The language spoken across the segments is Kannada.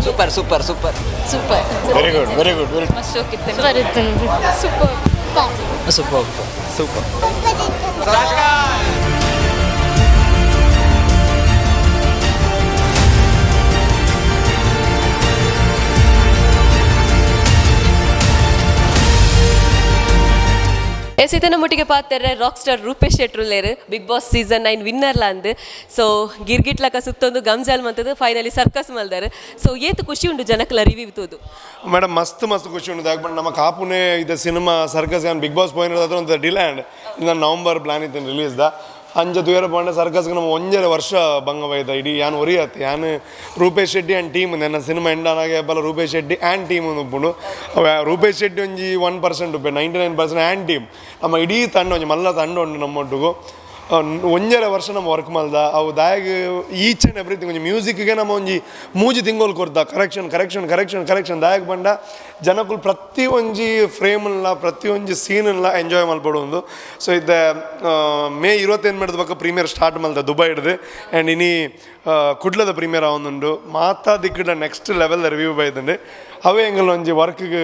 Super super super super very good very good very ಮಸ್ತ್ ಹೋಗಿತ್ತು ಸೂಪರ್ ಸೂಪರ್ ಸೂಪರ್ ಎಸ್ ಇದನ್ನ ಮುಟ್ಟಿಗೆ ಪಾತ್ರೆ ರಾಕ್ ಸ್ಟಾರ್ ರೂಪೇಶ್ ಶೆಟ್ರುಲ್ಲೇರು ಬಿಗ್ ಬಾಸ್ ಸೀಸನ್ 9 ವಿನ್ನರ್ಲ ಅಂದು ಸೊ ಗಿರ್ಗಿಟ್ಲಕ ಸುತ್ತೊಂದು ಗಮ್ಜಾಲ್ ಮಂತದ್ದು ಫೈನಲಿ ಸರ್ಕಸ್ ಮಲ್ದಾರು ಸೊ ಏತು ಖುಷಿ ಉಂಡು ಜನಕ್ಲ ರಿವ್ಯೂ ತೋದು ಮೇಡಮ್ ಮಸ್ತ್ ಮಸ್ತ್ ಖುಷಿ ಉಂಟು ಯಾಕೆ ನಮ್ಮ ಕಾಪುನೇ ಇದು ಸಿನಿಮಾ ಸರ್ಕಸ್ ಏನು ಬಿಗ್ ಬಾಸ್ ಪೋಯಿನ ಒಂದು ಡಿಲ್ಯಾಂಡ್ ಇದು ನವಂಬರ್ ಪ್ಲಾನ್ ಇತ್ತು ರಿಲೀಸ್ದ ಅಂಜ ತೂಯರ ಪಂಡ ಸರ್ಕಸ್ಗೆ ನಮ್ಮ ಒಂಜರ ವರ್ಷ ಭಂಗವಾಯ್ತು ಇಡೀ ಯಾನು ಒರಿಯತ್ತೆ ಯಾನು ರೂಪೇಶ್ ಶೆಟ್ಟಿ ಆ್ಯಂಡ್ ಟೀಮ್ ನನ್ನ ಸಿನಿಮಾ ಎಂಡಾನಾಗೆ ಬಲ್ಲ ರೂಪೇಶ್ ಶೆಟ್ಟಿ ಆ್ಯಂಡ್ ಟೀಮ್ ಉಪ್ಪುಂಡು ರೂಪೇಶ್ ಶೆಟ್ಟಿ ಒಂಜಿ 1% ಉಪ್ಪೆ 99% ಆ್ಯಂಡ್ ಟೀಮ್ ನಮ್ಮ ಇಡೀ ತಂಡ ಒಂಜಿ ಮಲ್ಲ ತಂಡ ಉಂಡು ನಮ್ಮೊಟ್ಟಿಗೂ ಒಂಜರ ವರ್ಷ ನಮ್ಮ ವರ್ಕ್ ಮಲ್ದ ಅವು ದಾಯಾಗ ಈಚ್ ಆ್ಯಂಡ್ ಎವ್ರಿಥಿಂಗ್ ಒಂಜಿ ಮ್ಯೂಸಿಕ್ಗೆ ನಮ್ಮ ಒಂಜಿ ಮೂಜಿ ತಿಂಗೋಲ್ ಕೊಡ್ದ ಕರೆಕ್ಷನ್ ದಾಯಾಗ ಬಂಡ ಜನಕ್ಕೂ ಪ್ರತಿ ಒಂಜಿ ಫ್ರೇಮಲ್ಲ ಪ್ರತಿ ಒಂಜಿ ಸೀನಲ್ಲ ಎಂಜಾಯ್ ಮಲ್ಪಡೋದು ಸೊ ಇದು ಮೇ 21 ಮಾಡಿದ ಪಕ್ಕ ಪ್ರೀಮಿಯರ್ ಸ್ಟಾರ್ಟ್ ಮಲ್ದ ದುಬೈ ಹಿಡ್ದು ಆ್ಯಂಡ್ ಇನಿ ಕುಡ್ಲದ ಪ್ರೀಮಿಯರ್ ಆವೊಂದುಂಡು ಮಾತಾ ದಿಕ್ಕಡ ನೆಕ್ಸ್ಟ್ ಲೆವೆಲ್ ರಿವ್ಯೂ ಬೈದಂಡು ಅವೇ ಎಂಗಲ್ ಒಂಜಿ ವರ್ಕ್ಗೆ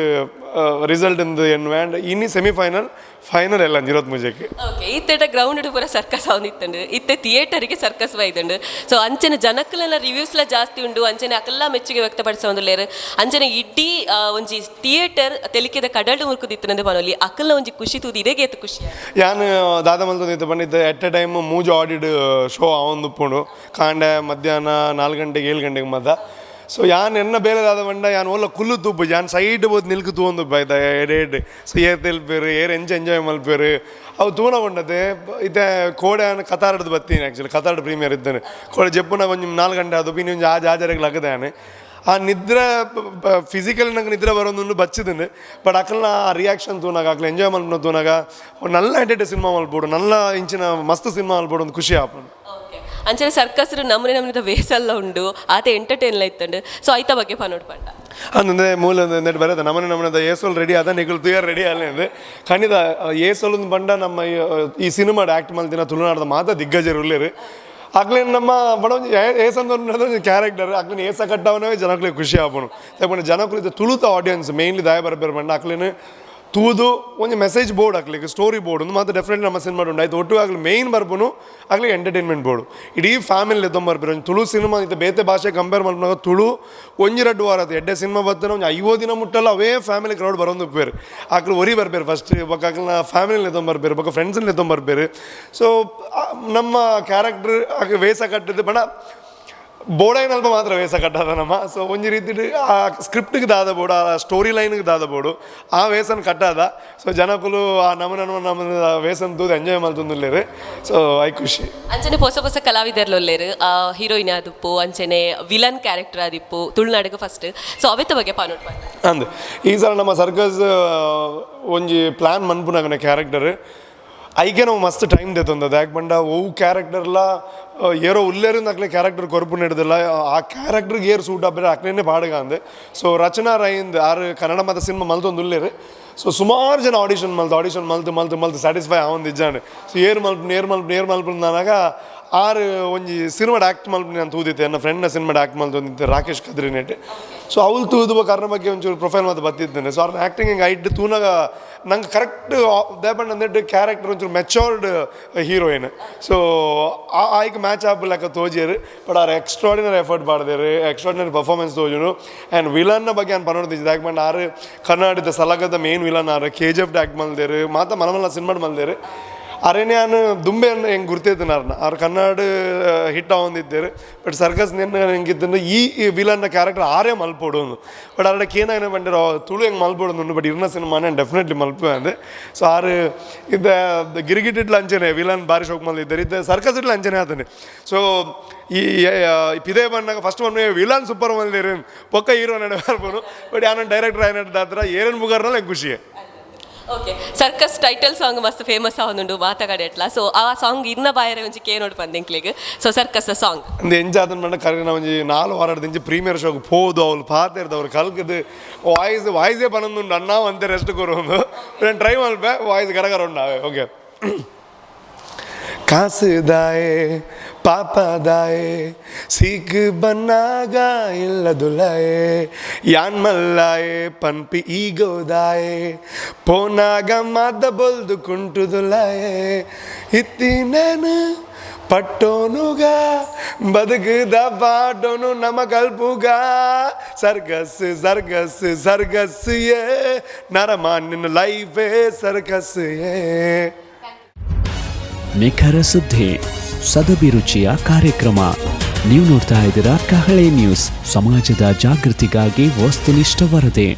ರಿಸಲ್ಟ್ ಎಂದು ಎನ್ನು ಆ್ಯಂಡ್ ಇನಿ ಸೆಮಿಫೈನಲ್ ಫೈನಲ್ ಎಲ್ಲ 23 ಓಕೆ ಇತ್ತೆ ಗ್ರೌಂಡ್ ಪೂರ ಸರ್ಕಸ್ ಅವನಿತ್ತಂಡು ಇತ್ತೆ ಥಿಯೇಟರಿಗೆ ಸರ್ಕಸ್ ಬೈದಂಡು ಸೊ ಅಂಚನೆ ಜನಕ್ಕಲೆಲ್ಲ ರಿವ್ಯೂಸ್ಲ ಜಾಸ್ತಿ ಉಂಡು ಅಂಚನೆ ಅಕಲ್ಲ ಮೆಚ್ಚುಗೆ ವ್ಯಕ್ತಪಡಿಸೋಂದುಲ್ಲೇರು ಅಂಚನೆ ಇಡೀ ಒಂಜಿ ಥಿಯೇಟರ್ ತೆಲಿಕೆದ ಕಡಲ್ಡು ಮುರ್ಕುದಿತ್ತಂದು ಪನೋಲಿ ಅಕಲ್ಲ ಒಂಜಿ ಖುಷಿ ತೂದು ಇದೇ ಖುಷಿ ಯಾನು ದಾದ ಮಲ್ತೊಂದಿತ್ತು ಬಂದಿದ್ದು ಎಟ್ ಎ ಟೈಮ್ ಮೂಜು ಆಡಿಡ್ ಶೋ ಅವೊಂದು ಉಪ್ಪುಂಡು ಕಾಂಡೆ ಮಧ್ಯಾಹ್ನ 4 ಗಂಟೆಗೆ 7 ಗಂಟೆಗೆ ಮದ್ದ ಸೊ ಯಾನ್ ಎನ್ನ ಬೇರೆದಾದ ಬಂಡ ಯಾನ್ ಓಲ್ಲ ಕುಲ್ಲು ತುಪ್ಪು ಯಾನ್ ಸೈಡ್ ಬೋದು ನಿಲ್ಕು ತೂಂದು ಬಾಯ್ದ ಎಡೆಡ್ ಸೊ ಏರ್ ತೆಲ್ಪೇರು ಏರ್ ಎಂಜಾಯ್ ಮಲ್ಪೇರು ಅವು ತೂನ ಉಂಡದೆ ಇತ್ತೆ ಕೋಡೆ ಕತಾರ್ದು ಬತ್ತೀನಿ ಆ್ಯಕ್ಚುಲಿ ಕತಾರ್ಡ್ ಪ್ರೀಮಿಯರ್ ಇದ್ದೇನೆ ಕೋಡೆ ಜಪ್ಪುನ ಒಂಜಿ 4 ಗಂಟೆ ಅದು ಇನ್ನು ಒಂಜಿ ಆಜಾರಿಗೆ ಲಗದಾನೆ ಆ ನಿದ್ರೆ ಫಿಸಿಕಲಿ ನಂಗೆ ನಿದ್ರೆ ಬರೋದು ಬಚ್ಚಿದ್ದೀನಿ ಬಟ್ ಅಕಲ್ನ ಆ ರಿಯಾಕ್ಷನ್ ತೂನಾಗ ಅಕ್ಲ ಎಂಜಾಯ್ ಮಲ್ಪನ ತೂನಾಗ ನಲ್ಲ ಎಂಟೆಟೆ ಸಿನಿಮಾ ಮಲ್ಪೋಡು ನಲ್ಲ ಇಂಚಿನ ಮಸ್ತ್ ಸಿನಿಮಾ ಮಲ್ಪೋಡು ಒಂದು ಖುಷಿ ಆಪನು ಅಂಚನೆ ಸರ್ಕಸ್ ನಮ್ಮನೆ ವೇಸಲ್ಲ ಉಂಡು ಆತ ಎಂಟರ್ಟೈನ್ ಇತ್ತಂಡು ಸೊ ಐತ ಬಗ್ಗೆ ಪನೋಡ್ ಪಂಡ ಅಂದ್ರೆ ಮೂಲ ನೆಟ್ ಬರೋದು ನಮ್ಮನೆ ಏಸೋಲ್ ರೆಡಿ ಅದ ನಿಗಲ್ ತುಯರ್ ರೆಡಿ ಅಲ್ಲೇ ಖಂಡಿತ ಏಸೋಲ್ ಬಂಡ ನಮ್ಮ ಈ ಸಿನಿಮಾ ಆ್ಯಕ್ಟ್ ಮಲ್ತಿನ ತುಳುನಾಡದ ಮಾತಾ ದಿಗ್ಗಜರು ಉಳ್ಳೇರು ಆಗ್ಲೇನು ನಮ್ಮ ಬಡ ಏಸಂದು ಕ್ಯಾರೆಕ್ಟರ್ ಆಗ್ಲೇನು ಏಸ ಕಟ್ಟವನೇ ಜನಕ್ಳಿಗೆ ಖುಷಿ ಆಪನು ಯಾಕಂದ್ರೆ ಜನಕ್ಳಿಗೆ ತುಳುತ ಆಡಿಯನ್ಸ್ ಮೇನ್ಲಿ ದಾಯ ಬರಬೇರು ಬಂಡ ಆಗ್ಲೇನು ತೂದು ಒಂದು ಮೆಸೇಜ್ ಬೋರ್ಡ್ ಹಾಕ್ಲಿಕ್ಕೆ ಸ್ಟೋರಿ ಬೋರ್ಡ್ ಒಂದು ಮಾತ್ರ ಡೆಫಿನೆಟ್ಲಿ ನಮ್ಮ ಸಿನಿಮಾ ಉಂಟು ಆಯ್ತು ಒಟ್ಟು ಆಗಲಿ ಮೇಯ್ನ್ ಬರ್ಬೋದು ಆಗಲಿ ಎಂಟರ್ಟೈನ್ಮೆಂಟ್ ಬೋರ್ಡು ಇಡೀ ಫ್ಯಾಮಿಲಿ ತೊಂಬರ್ಬೇರು ಒಂದು ತುಳು ಸಿನಿಮಾ ಇದು ಬೇತೆ ಭಾಷೆ ಕಂಪೇರ್ ಮಾಡ್ಕೊಂಡಾಗ ತುಳು ಒಂಜಿ 2 ವಾರ ಅದು ಎಡ್ಡೆ ಸಿನಿಮಾ ಬರ್ತಾನೆ ಒಂದು 50 ದಿನ ಮುಟ್ಟಲ್ಲ ಅವೇ ಫ್ಯಾಮಿಲಿ ಕ್ರೌಡ್ ಬರೋದು ಬೇರು ಆಕಳು ಒರಿ ಬರ್ಬೇರು ಫಸ್ಟ್ ಇವಾಗ ಆಕಳನ್ನ ಫ್ಯಾಮಿಲಿನ ತೊಂಬರ್ಬೇರು ಇವಾಗ ಫ್ರೆಂಡ್ಸನ್ನ ತೊಂಬರ್ಬೇರು ಸೊ ನಮ್ಮ ಕ್ಯಾರೆಕ್ಟರ್ ಆಗ ವೇಸ ಕಟ್ಟಿದ್ದು ಬಣ ಬೋಡೈನಲ್ಪ ಮಾತ್ರ ವೇಸ ಕಟ್ಟದ ನಮ್ಮ ಸೊ ಒಂಜಿ ರೀತಿ ಆ ಸ್ಕ್ರಿಪ್ಟ್ಗೆ ದಾದ ಬೋಡು ಆ ಸ್ಟೋರಿ ಲೈನ್ಗೆ ದಾದ ಬೋಡು ಆ ವೇಸನ್ ಕಟ್ಟದ ಸೊ ಜನಕ್ಕೂ ಆ ನಮ್ಮ ವೇಸನ್ ತೂದು ಎಂಜಾಯ್ ಮಾಡ್ತಂದುಲ್ಲೇರು ಸೊ ಐ ಖುಷಿ ಅಂಚನೆ ಹೊಸ ಕಲಾವಿದರ್ಲೊಲ್ಲೇರು ಹೀರೋಯಿನ್ ಆದಿಪ್ಪು ಅಂಚನೆ ವಿಲನ್ ಕ್ಯಾರೆಕ್ಟರ್ ಆದಿಪ್ಪು ತುಳುನಾಡಿಗೆ ಫಸ್ಟ್ ಸೊ ಅವೆತ್ತ ಬಗ್ಗೆ ಪಾನೋಟ್ ಅಂದ್ ಈ ಸಲ ನಮ್ಮ ಸರ್ಕಸ್ ಒಂಜಿ ಪ್ಲಾನ್ ಮನ್ಪುನಾಗನ ಕ್ಯಾರೆಕ್ಟರ್ ಐಗೆ ನಾವು ಮಸ್ತ್ ಟೈಮ್ ದೇತಂದದು ಯಾಕೆ ಬಂಡ ಓವು ಕ್ಯಾರೆಕ್ಟರ್ಲ ಏರೋ ಉಲ್ಲೇರಿಂದ ಅಕ್ಲೆ ಕ್ಯಾರೆಕ್ಟರ್ ಕೊರಪು ನಡೆದಿಲ್ಲ ಆ ಕ್ಯಾರೆಕ್ಟರ್ಗೆ ಏರು ಸೂಟ್ ಆಗ್ಬೇರೆ ಅಕ್ಲೇನೆ ಪಾಡುಗ ಅಂದೆ ಸೊ ರಚನಾ ರೈಂದ್ ಆರು ಕನ್ನಡ ಮತ್ತು ಸಿನಿಮಾ ಮಲ್ತೊಂದು ಉಲ್ಲೇರು ಸೊ ಸುಮಾರು ಜನ ಆಡಿಷನ್ ಮಲ್ತು ಸ್ಯಾಟಿಸ್ಫೈ ಆವೊಂದು ಇಜ್ಜಾನೆ ಸೊ ಏರ್ ಮಲ್ಪು ನಾನಾಗ ಆರು ಒಂಜಿ ಸಿನಿಮಾಡ್ ಆ್ಯಕ್ಟ್ ಮಲ್ಪು ನಾನು ತೂದಿತ್ತೆ ನನ್ನ ಫ್ರೆಂಡ್ನ ಸಿನಿಮಾಡ್ ಆ್ಯಕ್ಟ್ ಮಲ್ತೊಂದಿತ್ತೆ ರಾಕೇಶ್ ಕದ್ರಿನೇಟ್ ಸೊ ಅವಳು ತೂದುವ ಕಾರಣ ಬಗ್ಗೆ ಒಂಚೂರು ಪ್ರೊಫೈಲ್ ಮತ್ತು ಬತ್ತಿದ್ದೇನೆ ಸೊ ಅವ್ರನ್ನ ಆ್ಯಕ್ಟಿಂಗ್ ಹಿಂಗೆ ಐಟ್ ತೂನಾಗ ನಂಗೆ ಕರೆಕ್ಟ್ ದೇಪಂಡ್ ಅಂದಿಟ್ಟು ಕ್ಯಾರೆಕ್ಟರ್ ಒಂಚೂರು ಮೆಚೋರ್ಡ್ ಹೀರೋಯಿನ್ ಸೊ ಆಯ್ಕೆ ಮ್ಯಾಚ್ ಆಗ್ಬಿಲ್ಲಕ ತೋಜಿಯರು ಬಟ್ ಅವ್ರು ಎಕ್ಸ್ಟ್ರಾಡಿನರಿ ಎಫರ್ಟ್ ಮಾಡಿದೇರು ಎಕ್ಸ್ಟ್ರಾಡಿನರಿ ಪರ್ಫಾರ್ಮೆನ್ಸ್ ತೋಜನು ಆ್ಯಂಡ್ ವಿಲನ್ನ ಬಗ್ಗೆ ನಾನು ಪನೋಡ್ತಿದ್ದೆ ಯಾಕೆ ಬಂದು ಆರು ಕರ್ನಾಟಕದ ಸಲಗದ ಮೇನ್ ವಿಲನ್ ಆರು KGF ಆ್ಯಕ್ಟ್ ಮಲ್ದೇರು ಮಾತಾ ಮಲಮಲ್ಲ ಸಿನಿಮಾಡ್ ಮಲ್ದೇರು ಅರೇನೇ ನಾನು ದುಂಬೆ ಹೆಂಗೆ ಗುರ್ತಿದ್ದೇನೆ ಅವ್ರು ಕನ್ನಡ ಹಿಟ್ ಆವೊಂದಿದ್ದೇರು ಬಟ್ ಸರ್ಕಸ್ ಹೆಂಗಿದ್ದಂದ್ರೆ ಈ ವಿಲನ್ನ ಕ್ಯಾರೆಕ್ಟರ್ ಆರೇ ಮಲ್ಪೋಡು ಬಟ್ ಅರಡಕ್ಕೆ ಏನಾಗ ಬಂದಿರೋ ತುಳು ಹೆಂಗೆ ಮಲ್ಪೋಡು ಬಟ್ ಇರ್ನ ಸಿನಿಮಾನೇ ಡೆಫಿನೆಟ್ಲಿ ಮಲ್ಪು ಅಂದೆ ಸೊ ಆರು ಇದು ಗಿರಿಗಿಟ್ಟಿಟ್ಲ ಅಂಚನೆ ವಿಲನ್ ಬಾರಿ ಶೋಕ್ ಮಲ್ದಿದ್ದಾರೆ ಇದು ಸರ್ಕಸ್ ಇಟ್ಲ ಅಂಚನೆ ಆತನೆ ಸೊ ಈ ಪಿದೇ ಬಂದಾಗ ಫಸ್ಟ್ ಒಮ್ಮೆ ವಿಲನ್ ಸೂಪರ್ ಮಲ್ದಿರೇನು ಪೊಕ್ಕ ಹೀರೋ ನಡೆ ಬರ್ಬೋದು ಬಟ್ ಯಾರು ಡೈರೆಕ್ಟರ್ ಏನಾಡ್ದಾತ್ರ ಏನೇನು ಮುಗಾರ್ನಲ್ಲ ಹೆಂಗೆ ಖುಷಿ ಓಕೆ ಸರ್ಕಸ್ ಟೈಟಲ್ ಸಾಂಗ್ ಮಸ್ತ್ ಫೇಮಸ್ ಆವೊಂದುಂಡು ಮಾತಾಡೇಟ್ಲ ಸೊ ಆ ಸಾಂಗ್ ಇನ್ನ ಬಾಯರೆ ಒಂಜಿ ಕೇನೋಡು ಪಂದೆಂಕ್ಲೆಗ್ ಸೊ ಸರ್ಕಸ್ ಸಾಂಗ್ ಅಂದು ಎಂಜ ಅದನ್ನ ಬಂಡ ಕರೆಕ್ಟ್ ನಾವು ಒಂಜಿ 4 ವಾರದಿಂದ ಪ್ರೀಮಿಯರ್ ಶೋಗೆ ಹೋದು ಅವ್ರು ಪಾತಿರ್ದು ಅವ್ರು ಕಲ್ಕದು ವಾಯ್ಸೇ ಪನೊಂದುಂಡು ಅಣ್ಣ ಅಂತೆ ರೆಸ್ಟ್ ಕೊರೋದು ನಾನು ಟ್ರೈ ಮಲ್ಪೆ ವಾಯ್ಸ್ ಗರಗರ ಉಂಡಾವೆ ಓಕೆ ಕಾಸುದಾಯೆ ಪಾಪದಾಯೆ ಸೀಕ್ ಬನ್ನಾಗ ಇಲ್ಲದುಲಾಯೆ ಯಾನ್ ಮಲ್ಲಾಯೆ ಪನ್ಪಿ ಈಗೋದಾಯೆ ಪೋನಾಗ ಮಾದ ಬೊಲ್ದು ಕುಂಟುದುಲಾಯೆ ಇತ್ತಿನೇನು ಪಟ್ಟೋನುಗ ಬದುಕದ ಪಾಟೋನು ನಮ ಕಲ್ಪುಗ ಸರ್ಕಸ್ ಸರ್ಕಸ್ ಸರ್ಕಸ್ ಏ ನರಮಾನ್ಯನ ಲೈಫೇ ಸರ್ಕಸ್ ಏ. ನಿಖರ ಸುದ್ದಿ ಸದಭಿರುಚಿಯ ಕಾರ್ಯಕ್ರಮ. ನೀವು ನೋಡ್ತಾ ಇದ್ದೀರಾ ಕಹಳೆ ನ್ಯೂಸ್, ಸಮಾಜದ ಜಾಗೃತಿಗಾಗಿ ವಸ್ತುನಿಷ್ಠ ವರದಿ.